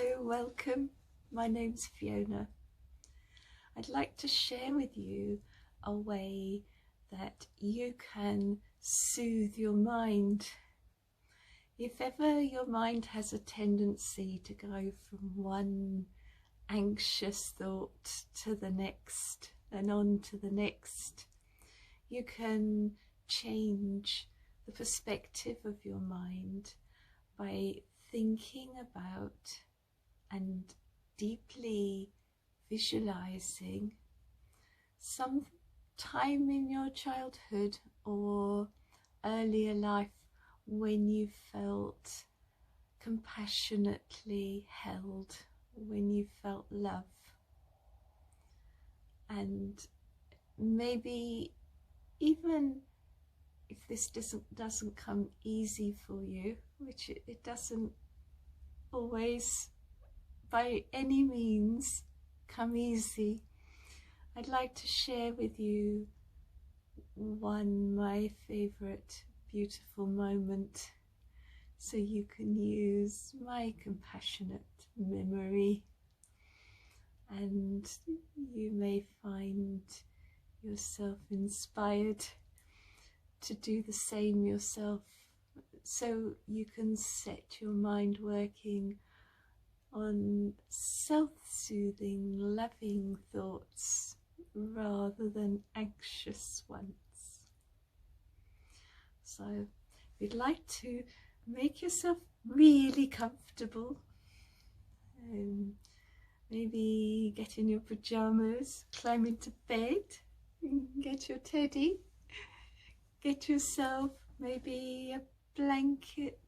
Hello, welcome. My name's Fiona. I'd like to share with you a way that you can soothe your mind. If ever your mind has a tendency to go from one anxious thought to the next and on to the next, you can change the perspective of your mind by thinking about and deeply visualizing some time in your childhood or earlier life when you felt compassionately held, when you felt love. And maybe even if this doesn't come easy for you, which it doesn't always by any means come easy, I'd like to share with you my favorite beautiful moment, so you can use my compassionate memory and you may find yourself inspired to do the same yourself, so you can set your mind working on self-soothing, loving thoughts rather than anxious ones. So if you'd like to make yourself really comfortable, maybe get in your pajamas, climb into bed, get your teddy, get yourself maybe a blanket,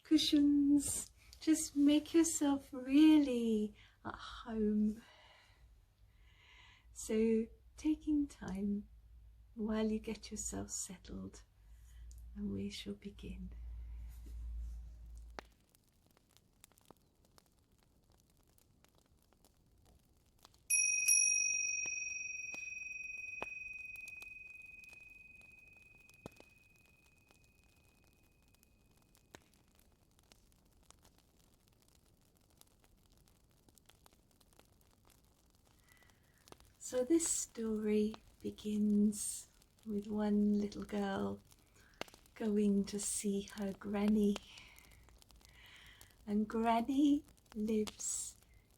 cushions. Just make yourself really at home. So taking time while you get yourself settled, and we shall begin. So this story begins with one little girl going to see her granny, and Granny lives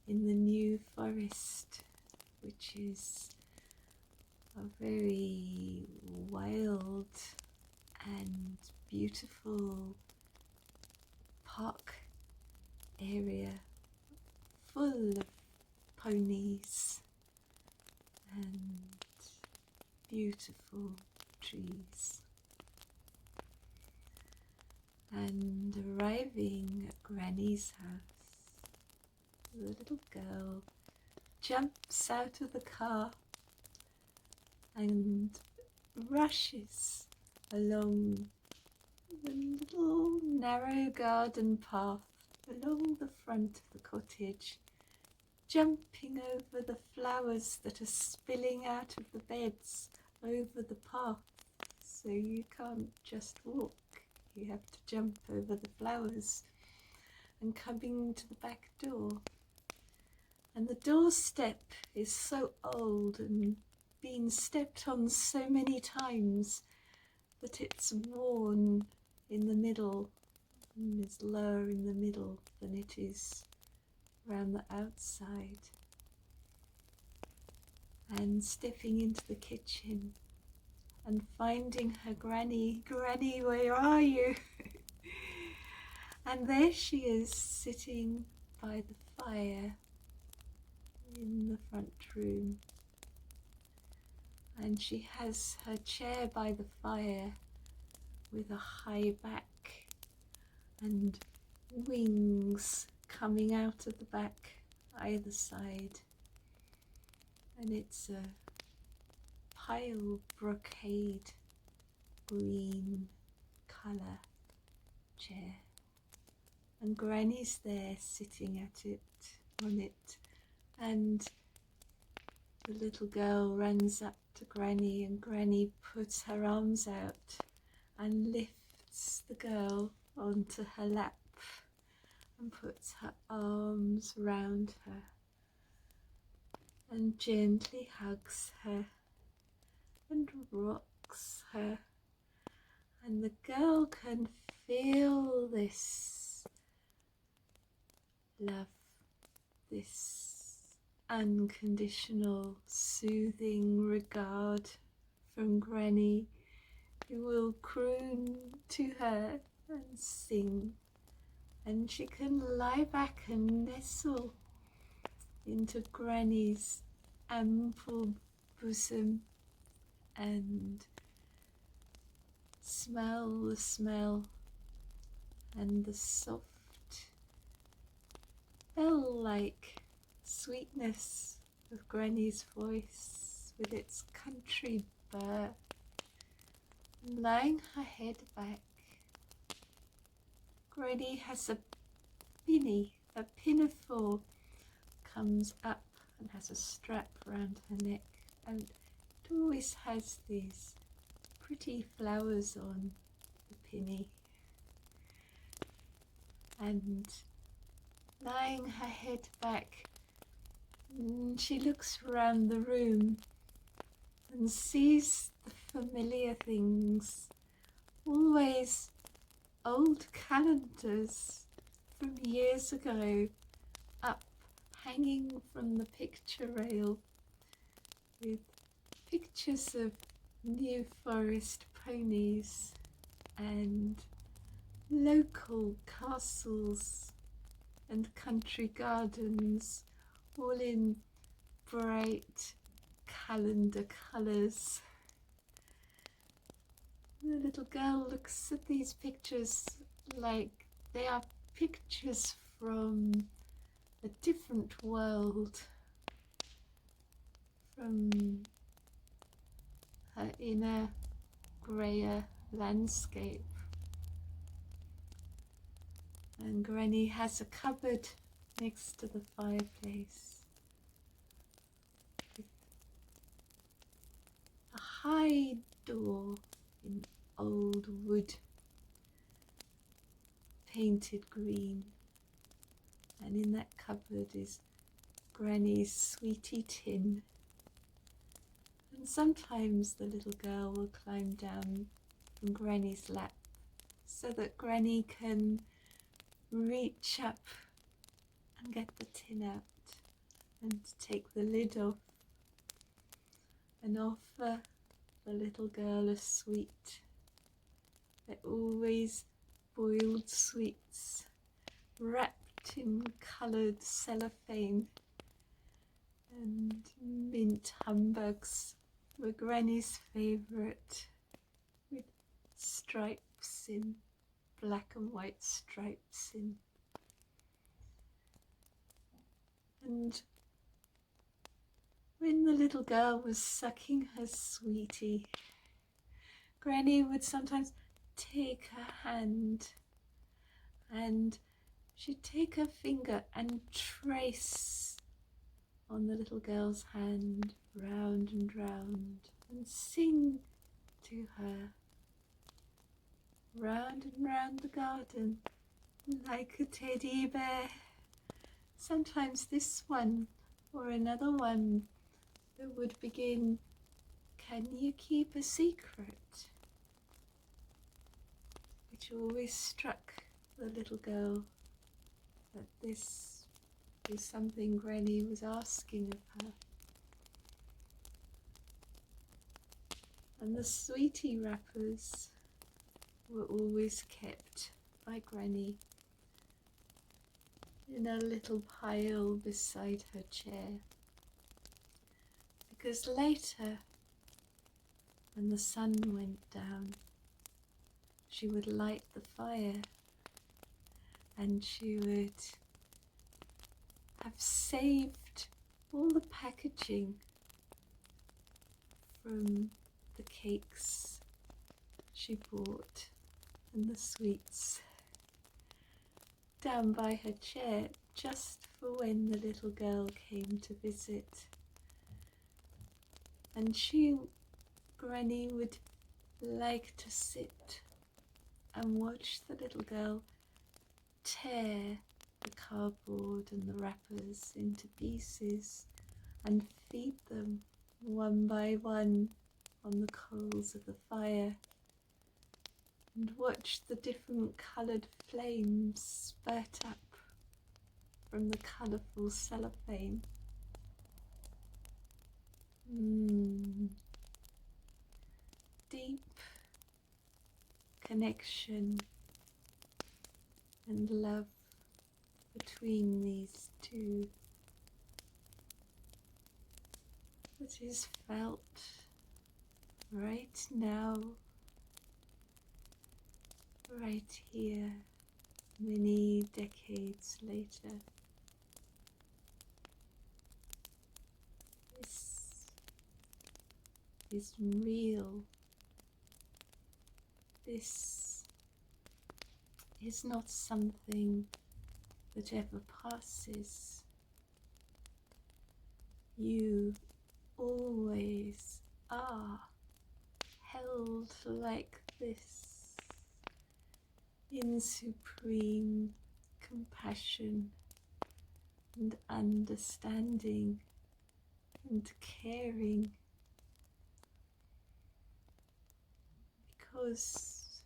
in the New Forest, which is a very wild and beautiful park area full of ponies and beautiful trees. And arriving at Granny's house, the little girl jumps out of the car and rushes along the little narrow garden path along the front of the cottage, jumping over the flowers that are spilling out of the beds over the path, so you can't just walk, you have to jump over the flowers, and coming to the back door. And the doorstep is so old and been stepped on so many times that it's worn in the middle and is lower in the middle than it is around the outside. And stepping into the kitchen and finding her granny. Granny, where are you? And there she is, sitting by the fire in the front room. And she has her chair by the fire with a high back and wings coming out of the back either side. And it's a pile brocade green colour chair. And Granny's there sitting at it, on it, and the little girl runs up to Granny, and Granny puts her arms out and lifts the girl onto her lap and puts her arms round her and gently hugs her and rocks her, and the girl can feel this love, this unconditional soothing regard from Granny, who will croon to her and sing, and she can lie back and nestle into Granny's ample bosom and smell the smell and the soft bell-like sweetness of Granny's voice with its country burr. Lying her head back, Granny has a pinafore comes up and has a strap around her neck, and it always has these pretty flowers on the pinny. And lying her head back, she looks around the room and sees the familiar things, always old calendars from years ago up hanging from the picture rail with pictures of New Forest ponies and local castles and country gardens, all in bright calendar colours. The little girl looks at these pictures like they are pictures from a different world, from her inner grayer landscape. And Granny has a cupboard next to the fireplace with a high door in old wood painted green, and in that cupboard is Granny's sweetie tin. And sometimes the little girl will climb down from Granny's lap so that Granny can reach up and get the tin out and take the lid off and offer the little girl a sweet. They're always boiled sweets wrapped in coloured cellophane, and mint humbugs were Granny's favourite, with stripes in, black and white stripes in. And when the little girl was sucking her sweetie, Granny would sometimes take her hand and she'd take her finger and trace on the little girl's hand round and round and sing to her round and round the garden like a teddy bear. Sometimes this one or another one that would begin, "Can you keep a secret?" which always struck the little girl that this was something Granny was asking of her. And the sweetie wrappers were always kept by Granny in a little pile beside her chair, because later, when the sun went down, she would light the fire and she would have saved all the packaging from the cakes she bought and the sweets down by her chair, just for when the little girl came to visit. And Granny, would like to sit and watch the little girl tear the cardboard and the wrappers into pieces and feed them one by one on the coals of the fire, and watch the different coloured flames spurt up from the colourful cellophane. Deep connection and love between these two that is felt right now, right here, many decades later. This is real. This is not something that ever passes. You always are held like this in supreme compassion and understanding and caring, because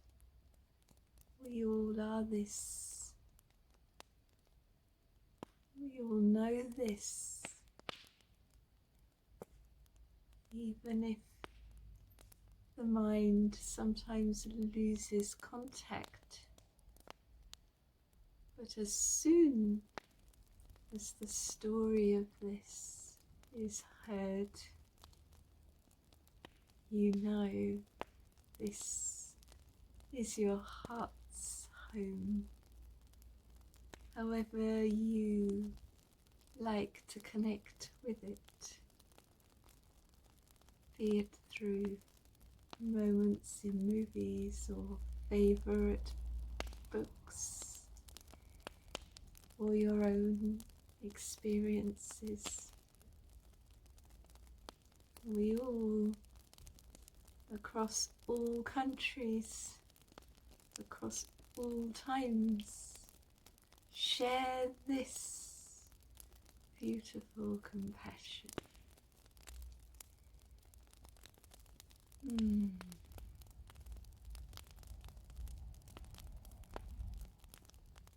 we all are this. We all know this, even if the mind sometimes loses contact. But as soon as the story of this is heard, you know this is your heart's home. However you like to connect with it, be it through moments in movies or favourite books or your own experiences. We all, across all countries, across all times, share this beautiful compassion.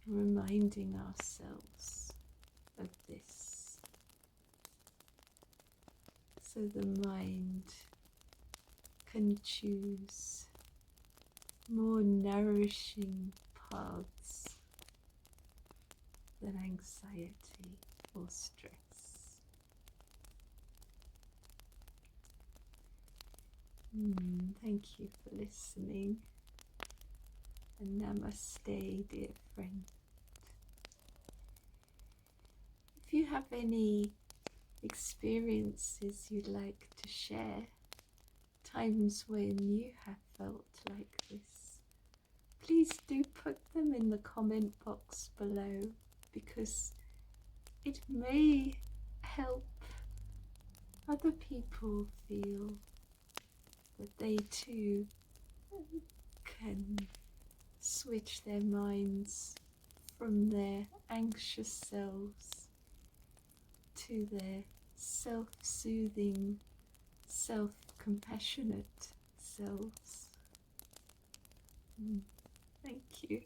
Reminding ourselves of this, so the mind can choose more nourishing paths than anxiety or stress. Thank you for listening, and namaste, dear friend. If you have any experiences you'd like to share, times when you have felt like this, please do put them in the comment box below, because it may help other people feel that they too can switch their minds from their anxious selves to their self-soothing, self-compassionate selves. Thank you.